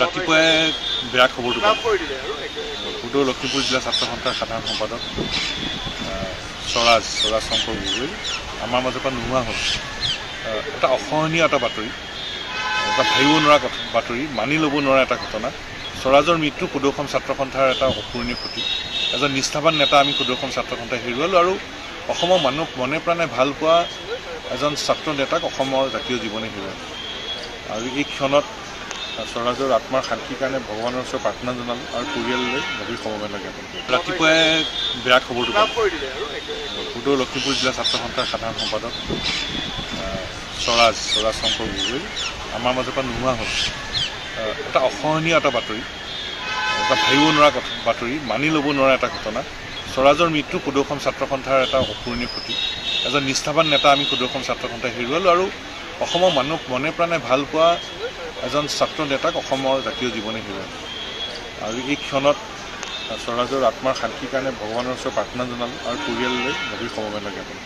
ৰাতিপুৱাই বিৰাট খবৰটো উত্তৰ লখিমপুৰ জিলা ছাত্ৰ সন্থাৰ সাধাৰণ সম্পাদক স্বৰাজ শংকৰ গগৈ আমাৰ মাজৰ পৰা নোহোৱা হ'ল। এটা অসহনীয় এটা বাতৰি, এটা ভাবিব নোৱাৰা বাতৰি, মানি ল'ব নোৱাৰা এটা ঘটনা। স্বৰাজৰ মৃত্যু সদৌ ছাত্ৰ সন্থাৰ এটা অপূৰণীয় ক্ষতি। এজন নিষ্ঠাবান নেতা আমি সদৌ ছাত্ৰ সন্থাই হেৰুৱালোঁ আৰু অসমৰ মানুহ মনে প্ৰাণে ভাল পোৱা এজন ছাত্ৰ নেতাক অসমৰ জাতীয় জীৱনে হেৰুৱালে। আৰু এই ক্ষণত স্বৰাজৰ আত্মাৰ শান্তিৰ কাৰণে ভগৱানৰ ওচৰত প্ৰাৰ্থনা জনালোঁ আৰু পৰিয়াললৈ গভীৰ সমবেদনা জ্ঞাপন কৰিলোঁ। ৰাতিপুৱাই বিৰাট খবৰটো উত্তৰ লখিমপুৰ জিলা ছাত্ৰ সন্থাৰ সাধাৰণ সম্পাদক স্বৰাজ শংকৰ গগৈ আমাৰ মাজৰ পৰা নোহোৱা হ'ল। এটা অসহনীয় এটা বাতৰি, এটা ভাবিব নোৱাৰা বাতৰি, মানি ল'ব নোৱাৰা এটা ঘটনা। স্বৰাজৰ মৃত্যু সদৌ ছাত্ৰ সন্থাৰ এটা অপূৰণীয় ক্ষতি। এজন নিষ্ঠাবান নেতা আমি সদৌ ছাত্ৰ সন্থাই হেৰুৱালোঁ আৰু অসমৰ মানুহ মনে প্ৰাণে ভাল পোৱা এজন ছাত্ৰ নেতাক অসমৰ জাতীয় জীৱনে হেৰুৱালে। আৰু এই ক্ষণত স্বৰাজৰ আত্মাৰ শান্তিৰ কাৰণে ভগৱানৰ ওচৰত প্ৰাৰ্থনা জনালোঁ আৰু পৰিয়াললৈ গভীৰ সমবেদনা জ্ঞাপন কৰিলোঁ।